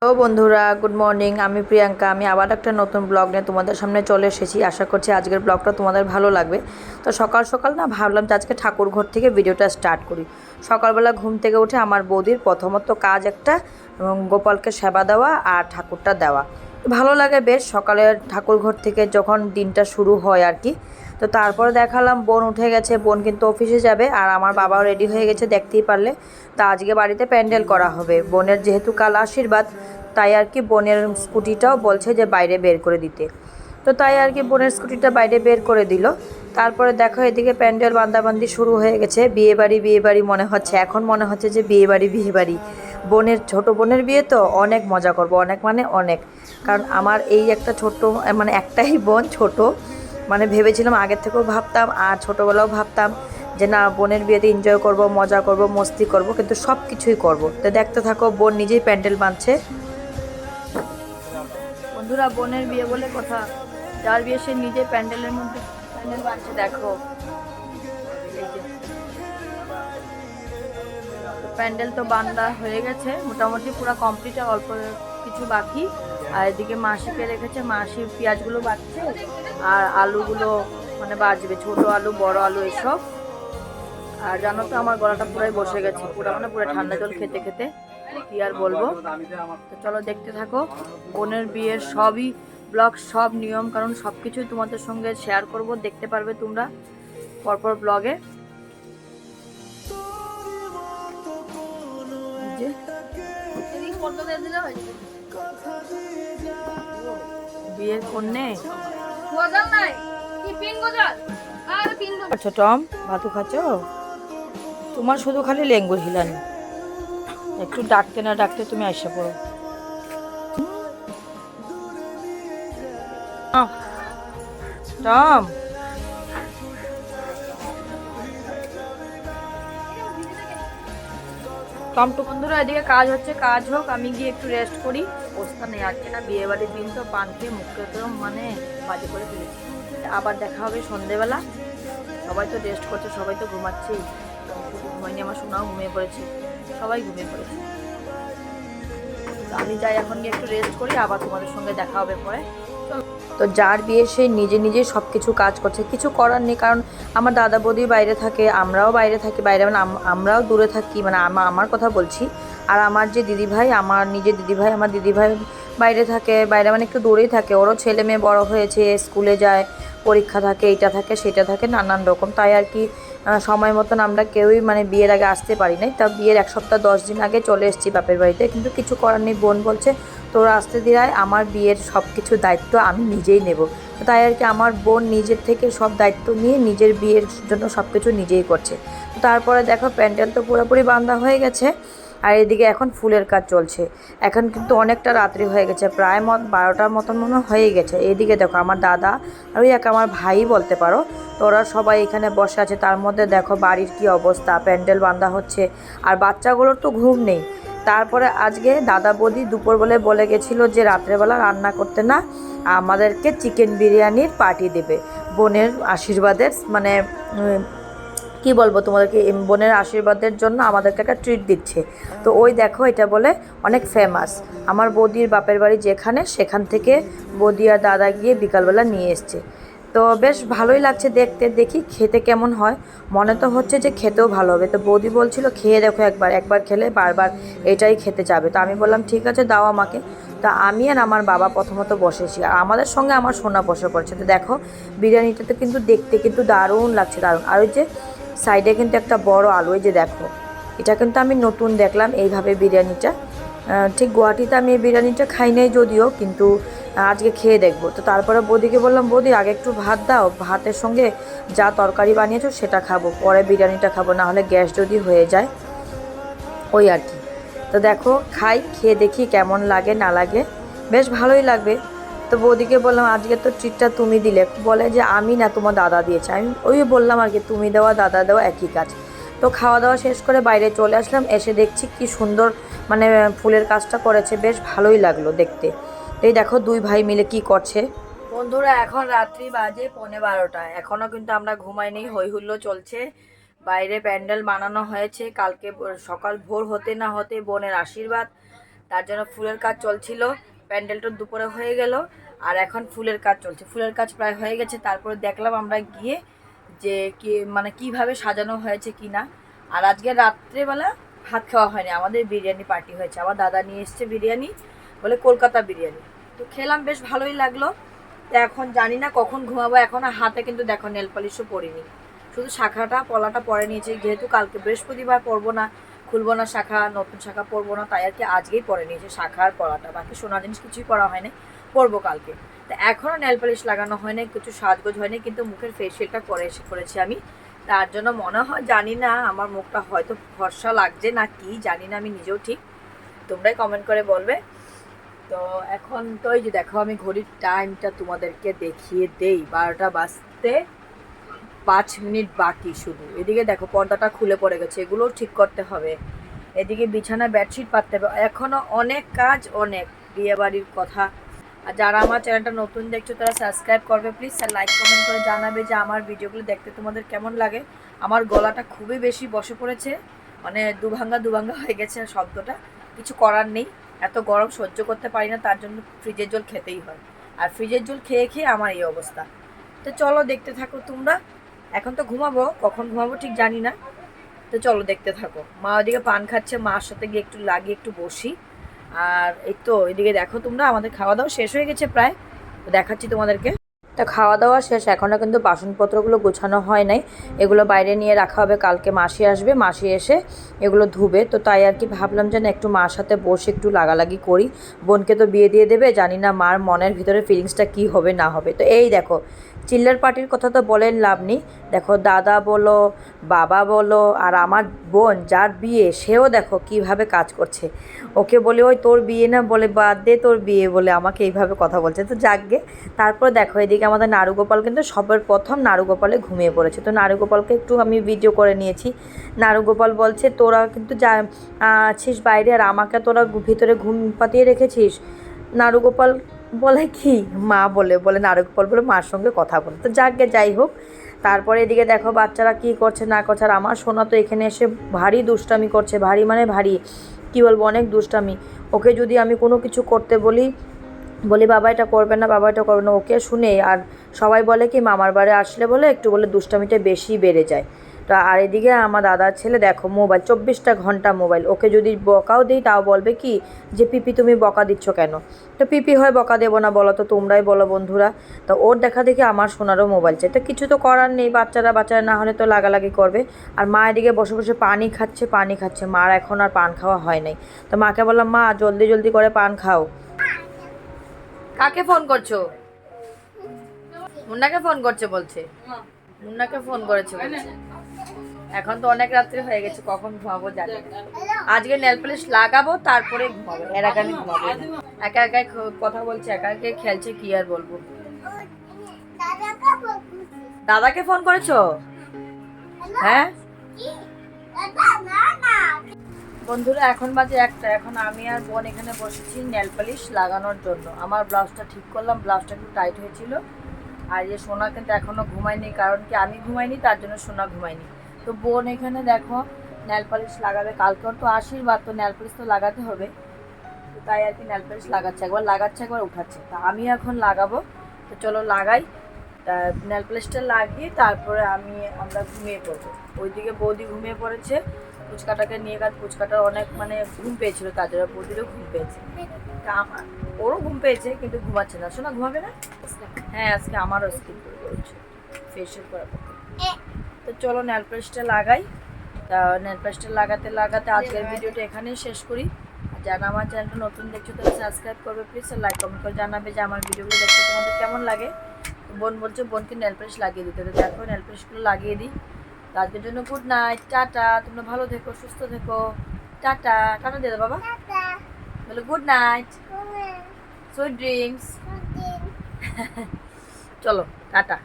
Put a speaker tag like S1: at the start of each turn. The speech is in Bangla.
S1: হ্যালো বন্ধুরা, গুড মর্নিং। আমি প্রিয়াঙ্কা। আমি আবার একটা নতুন ব্লগ নিয়ে তোমাদের সামনে চলে এসেছি। আশা করছি আজকের ব্লগটা তোমাদের ভালো লাগবে। তো সকাল সকাল না ভাবলাম যে আজকে ঠাকুর ঘর থেকে ভিডিওটা স্টার্ট করি। সকালবেলা ঘুম থেকে উঠে আমার বৌদির প্রথমত কাজ একটা, এবং গোপালকে সেবা দেওয়া আর ঠাকুরটা দেওয়া। ভালো লাগে বেশ সকালে ঠাকুর ঘর থেকে যখন দিনটা শুরু হয় আর কি। তো তারপরে দেখালাম বোন উঠে গেছে, বোন কিন্তু অফিসে যাবে, আর আমার বাবাও রেডি হয়ে গেছে দেখতেই পারলে। তা আজকে বাড়িতে প্যান্ডেল করা হবে বোনের, যেহেতু কাল আশীর্বাদ, তাই আর কি বোনের স্কুটিটাও বলছে যে বাইরে বের করে দিতে। তো তাই আর কি বোনের স্কুটিটা বাইরে বের করে দিল। তারপরে দেখো এদিকে প্যান্ডেল বান্দাবান্দি শুরু হয়ে গেছে। বিয়ে বাড়ি মনে হচ্ছে, এখন মনে হচ্ছে যে বিয়ে বাড়ি। বোনের, ছোট বোনের বিয়ে তো অনেক মজা করব, অনেক মানে অনেক। কারণ আমার এই একটা ছোট্ট, মানে একটাই বোন ছোট, মানে ভেবেছিলাম আগের থেকেও ভাবতাম আর ছোটোবেলাও ভাবতাম যে না বোনের বিয়েতে এনজয় করব, মজা করব, মস্তি করব, কিন্তু সব কিছুই করবো। তো দেখতে থাকো, বোন নিজেই প্যান্ডেল বাঁধছে। বন্ধুরা, বোনের বিয়ে বলে কথা, যার বিয়ে সে নিজে প্যান্ডেলের মধ্যে প্যান্ডেল বাঁধছে। দেখো এই যে প্যান্ডেল তো বান্ধা হয়ে গেছে, মোটামুটি পুরো কমপ্লিট, অল্প কিছু বাকি। আর এদিকে মাসিকে রেখেছে, মাসি পেঁয়াজগুলো বাঁচছে আর আলুগুলো মানে বাজবে, ছোট আলু বড় আলু এসব। আর জানো তো আমার গলাটা পুরাই বসে গেছে, পুরো মানে পুরো ঠান্ডা জল খেতে খেতে, কি আর বলবো। তো চলো দেখতে থাকো বোনের বিয়ের সবই ব্লগ, সব নিয়ম কারণ সব কিছুই তোমাদের সঙ্গে শেয়ার করব, দেখতে পারবে তোমরা পরপর ব্লগে। বিয়ের কন্যে আচ্ছা টম ভাতু খাচ্ছ, তোমার শুধু খালি লেঙ্গুর হিলানি, একটু ডাকতে না ডাকতে তুমি আসে পড়ো। টম, টমটু বন্ধুরা, এদিকে কাজ হচ্ছে, কাজ হোক, আমি গিয়ে একটু রেস্ট করি। অবস্থা নেই আজকে, না বিয়ে বাড়ির দিন তো পান খেয়ে মুখকে তো মানে বাজে করে ফেলেছি। আবার দেখা হবে সন্ধেবেলা। সবাই তো রেস্ট করছে, সবাই তো ঘুমাচ্ছেই, শুধু ঘুমাইনি, আমার সোনাও ঘুমিয়ে পড়েছে, সবাই ঘুমিয়ে পড়েছে। আমি যাই এখন গিয়ে একটু রেস্ট করি, আবার তোমাদের সঙ্গে দেখা হবে পরে। তো যার বিয়ে সে নিজে নিজে সব কিছু কাজ করছে, কিছু করার নেই। কারণ আমার দাদা বৌদি বাইরে থাকে, আমরাও বাইরে থাকি, বাইরে মানে আমরাও দূরে থাকি, মানে আমার কথা বলছি। আর আমার যে দিদিভাই, আমার নিজের দিদিভাই, আমার দিদিভাই বাইরে থাকে, বাইরে মানে একটু দূরেই থাকে। ওরও ছেলে মেয়ে বড় হয়েছে, স্কুলে যায়, পরীক্ষা থাকে, এইটা থাকে সেটা থাকে, নানান রকম। তাই আর কি সময় মতন আমরা কেউই মানে বিয়ের আগে আসতে পারি নাই। তা বিয়ের 1 সপ্তাহ 10 দিন আগে চলে এসেছি বাপের বাড়িতে, কিন্তু কিছু করার নেই। বোন বলছে তোরা আসতে দিরায়, আমার বিয়ের সব কিছু দায়িত্ব আমি নিজেই নেব। তাই আর কি আমার বোন নিজের থেকে সব দায়িত্ব নিয়ে নিজের বিয়ের জন্য সব কিছু নিজেই করছে। তারপরে দেখো প্যান্ডেল তো পুরোপুরি বাঁধা হয়ে গেছে, আর এদিকে এখন ফুলের কাজ চলছে। এখন কিন্তু অনেকটা রাত্রি হয়ে গেছে, প্রায় 12টার মতন মনে হয়ে গেছে। এদিকে দেখো আমার দাদা আর ওই এক আমার ভাই বলতে পারো, তো ওরা সবাই এখানে বসে আছে। তার মধ্যে দেখো বাড়ির কি অবস্থা, প্যান্ডেল বাঁধা হচ্ছে আর বাচ্চাগুলোর তো ঘুম নেই। তারপরে আজকে দাদা বৌদি দুপুর বলে গেছিলো যে রাত্রেবেলা রান্না করতে না, আমাদেরকে চিকেন বিরিয়ানির পার্টি দেবে বোনের আশীর্বাদের, মানে কি বলবো তোমাদেরকে, বোনের আশীর্বাদের জন্য আমাদেরকে একটা ট্রিট দিচ্ছে। তো ওই দেখো এটা বলে অনেক ফেমাস, আমার বৌদির বাপের বাড়ি যেখানে, সেখান থেকে বৌদি আর দাদা গিয়ে বিকালবেলা নিয়ে এসছে। তো বেশ ভালোই লাগছে দেখতে, দেখি খেতে কেমন হয়। মনে তো হচ্ছে যে খেতেও ভালো হবে। তো বৌদি বলছিল খেয়ে দেখো, একবার একবার খেলে বারবার এটাই খেতে যাবে। তো আমি বললাম ঠিক আছে দাও আমাকে। তা আমি আর আমার বাবা প্রথমত বসেছি, আর আমাদের সঙ্গে আমার সোনা বসে পড়ছে। তো দেখো বিরিয়ানিটাতে কিন্তু দেখতে কিন্তু দারুণ লাগছে, দারুণ। আর ওই যে সাইডে কিন্তু একটা বড় আলু, এই যে দেখো, এটা কিন্তু আমি নতুন দেখলাম এইভাবে বিরিয়ানিটা। ঠিক গুয়াহাটিতে আমি এই বিরিয়ানিটা খাই নাই যদিও, কিন্তু আজকে খেয়ে দেখবো। তো তারপরে বৌদিকে বললাম বৌদি আগে একটু ভাত দাও, ভাতের সঙ্গে যা তরকারি বানিয়েছো সেটা খাবো, পরে বিরিয়ানিটা খাবো, না হলে গ্যাস যদি হয়ে যায়, ওই আর কি। তো দেখো খাই, খেয়ে দেখি কেমন লাগে না লাগে, বেশ ভালোই লাগবে। তো বৌদিকে বললাম আজকে তো ট্রিটটা তুমি দিলে, বলে যে আমি না, তোমার দাদা দিয়েছে। আমি ওই বললাম আর কি, তুমি দেওয়া দাদা দেওয়া একই কাজ। তো খাওয়া দাওয়া শেষ করে বাইরে চলে আসলাম, এসে দেখছি কি সুন্দর মানে ফুলের কাজটা করেছে, বেশ ভালোই লাগলো দেখতে। এই দেখো দুই ভাই মিলে কি করছে। বন্ধুরা এখন রাত্রি বাজে 12:15, এখনও কিন্তু আমরা ঘুমাইনি, হই হুল্লো চলছে। বাইরে প্যান্ডেল বানানো হয়েছে, কালকে সকাল ভোর হতে না হতে বোনের আশীর্বাদ, তার জন্য ফুলের কাজ চলছিল। প্যান্ডেলটা দুপুরে হয়ে গেল, আর এখন ফুলের কাজ চলছে। ফুলের কাজ প্রায় হয়ে গেছে। তারপরে দেখলাম আমরা গিয়ে যে কি মানে কিভাবে সাজানো হয়েছে কি না। আর আজকে রাত্রেবেলা ভাত খাওয়া হয়নি, আমাদের বিরিয়ানি পার্টি হয়েছে। আমার দাদা নিয়ে এসছে বিরিয়ানি, বলে কলকাতা বিরিয়ানি। তো খেলাম, বেশ ভালোই লাগলো। তো এখন জানি না কখন ঘুমাবো। এখন হাতে কিন্তু দেখো নেল পলিশও পরিনি, শুধু শাখাটা পলাটা পরে নিয়েছি। যেহেতু কালকে বৃহস্পতিবার পরবো না, খুলবো না শাখা, নতুন শাখা পরবো না, তাই আর কি আজকেই পরে নিয়েছি শাখা আর পলাটা। বাকি সোনার জিনিস কিছুই পরা হয়নি, পরবো কালকে। তো এখনও নেল পলিশ লাগানো হয়নি, কিছু সাজগোজ হয়নি, কিন্তু মুখের ফেসিয়ালটা করেছি আমি। তার জন্য মনে হয়, জানি না আমার মুখটা হয়তো ফর্সা লাগছে না কি জানি না, আমি নিজেও ঠিক। তোমরাই কমেন্ট করে বলবে। তো এখন তো এই যে দেখো, আমি ঘড়ির টাইমটা তোমাদেরকে দেখিয়ে দেই। 12টা বাজতে 5 মিনিট বাকি শুধু। এদিকে দেখো পর্দাটা খুলে পড়ে গেছে, এগুলোও ঠিক করতে হবে। এদিকে বিছানা বেডশিট পাততে হবে। এখনও অনেক কাজ, অনেক বিয়েবাড়ির কথা। আর যারা আমার চ্যানেলটা নতুন দেখছো তারা সাবস্ক্রাইব করবে প্লিজ, আর লাইক কমেন্ট করে জানাবে যে আমার ভিডিওগুলো দেখতে তোমাদের কেমন লাগে। আমার গলাটা খুবই বেশি বসে পড়েছে, মানে দুভাঙ্গা হয়ে গেছে শব্দটা। কিছু করার নেই, এত গরম সহ্য করতে পারি না, তার জন্য ফ্রিজের জল খেতেই হয়। আর ফ্রিজের জল খেয়ে খেয়ে আমার এই অবস্থা। তো চলো দেখতে থাকো তোমরা। এখন তো ঘুমাবো, কখন ঘুমাবো ঠিক জানি না। তো চলো দেখতে থাকো। মা ওইদিকে পান খাচ্ছে, মার সাথে গিয়ে একটু লাগিয়ে একটু বসি। আর এই তো এদিকে দেখো তোমরা, আমাদের খাওয়া দাওয়া শেষ হয়ে গেছে প্রায়, দেখাচ্ছি তোমাদেরকে। তা খাওয়া দাওয়া শেষ, এখনও কিন্তু বাসনপত্রগুলো গোছানো হয় নাই। এগুলো বাইরে নিয়ে রাখা হবে, কালকে মাসি আসবে, মাসি এসে এগুলো ধুবে। তো তাই আর কি ভাবলাম যে না, একটু মার সাথে বসে একটু লাগালাগি করি। বোনকে তো বিয়ে দিয়ে দেবে, জানি না মার মনের ভিতরে ফিলিংসটা কি হবে না হবে। তো এই দেখো, চিল্লার পার্টির কথা তো বলেন লাভ নেই। দেখো দাদা বলো, বাবা বলো, আর আমার বোন যার বিয়ে, সেও দেখো কিভাবে কাজ করছে। ওকে বলে ওই তোর বিয়ে না, বলে বাদ দে তোর বিয়ে, বলে আমাকে এইভাবে কথা বলছে। তো যাকগে। তারপর দেখো এদিকে আমাদের নাড়ুগোপাল কিন্তু সবার প্রথম নাড়ুগোপালে ঘুমিয়ে পড়েছে। তো নাড়ুগোপালকে একটু আমি ভিডিও করে নিয়েছি। নাড়ুগোপাল বলছে তোরা কিন্তু যা আছিস বাইরে, আর আমাকে তোরা ভিতরে ঘুম পাতিয়ে রেখেছিস। নাড়ুগোপাল বলে কি, মা বলে নাড়ুগোপাল বলে মার সঙ্গে কথা বলে। তো যাকগে, যাই হোক। তারপরে এদিকে দেখো বাচ্চারা কি করছে না করছে। আর আমার সোনা তো এখানে এসে ভারী দুষ্টামি করছে, ভারী মানে ভারী, কী বলবো, অনেক দুষ্টামি। ওকে যদি আমি কোনো কিছু করতে বলি বাবা এটা করবে না, বাবা এটা করবে না, ওকে শুনে। আর সবাই বলে কি মামার বাড়ি আসলে বলে একটু বলে দুষ্টামিটা বেশি বেড়ে যায়। তো আর এদিকে আমার দাদার ছেলে দেখো মোবাইল, 24টা ঘন্টা মোবাইল। ওকে যদি বকাও দিই তাও বলবে কি যে পিপি তুমি বকা দিচ্ছ কেন। তো পিপি হয় বকা দেবো না বলো, তো তোমরাই বলো বন্ধুরা। তো ওর দেখা দেখি আমার সোনারও মোবাইল চাই। তো কিছু তো করার নেই, বাচ্চারা না হলে তো লাগালাগি করবে। আর মা এদিকে বসে বসে পানি খাচ্ছে। মার এখন আর পান খাওয়া হয় নাই। তো মাকে বললাম মা জলদি করে পান খাও। কাকে ফোন করছো? মুন্নাকে ফোন করছে বলছে, মুন্নাকে ফোন করেছে বলছে। এখন তো অনেক রাত্রি হয়ে গেছে, কখন ঘুমাবো জানি না। আজকে নেল পলিশ লাগাবো, তারপরে ঘুমাবো। এর আগে আমি ঘুমাবো না। একা একাই কথা বলছে, একা একাই খেলছে, কি আর বলবো। দাদাকে ফোন করেছো? হ্যাঁ বন্ধুরা, এখন বাজে 1টা। এখন আমি আর বোন এখানে বসেছি নেল পলিশ লাগানোর জন্য। আমার ব্লাউজটা ঠিক করলাম, ব্লাউজটা একটু টাইট হয়েছিল। আর এই সোনা কিন্তু এখনও ঘুমায়নি, কারণ কি আমি ঘুমাইনি, তার জন্য সোনা ঘুমায়নি। তো বোন এখানে দেখো নেল পলিশ লাগাবে, কালকেও তো আশীর্বাদ, তো নেল পলিশ তো লাগাতে হবে। তো তাই আর কি নেল পলিশ লাগাচ্ছে, একবার উঠাচ্ছে। তা আমি এখন লাগাবো। তো চলো লাগাই। তা নেল পলিশটা লাগিয়ে তারপরে আমরা ঘুমিয়ে পড়বো। ওইদিকে বৌদি ঘুমিয়ে পড়েছে, ফুচকাটাকে নিয়ে গেল। ফুচকাটার অনেক মানে ঘুম পেয়েছিল, তার জন্য বৌদিরও ঘুম পেয়েছে। তা ওরও ঘুম পেয়েছে, কিন্তু ঘুমাচ্ছে না। শোনা ঘুমাবে না? হ্যাঁ আজকে আমারও স্কিন করেছে, ফেশিয়াল করা। তো চলো নেল পলিশটা লাগাই। তা নেল পলিশটা লাগাতে আজকের ভিডিওটা এখানেই শেষ করি। যারা আমার চ্যানেলটা নতুন দেখছো তাহলে সাবস্ক্রাইব করবে প্লিজ, আর লাইক কমেন্ট করে জানাবে যে আমার ভিডিওগুলো দেখতে তোমাদের কেমন লাগে। বোন বলছে বোনকে নেল পলিশ লাগিয়ে দিতে, তো দেখো নেল পলিশগুলো লাগিয়ে দিই। তো আজকের জন্য গুড নাইট, টাটা। তোমরা ভালো থেকো, সুস্থ থেকো। টাটা টাটা দিয়ে দাও বাবা, বলো গুড নাইট, সুইট ড্রিমস। চলো টাটা।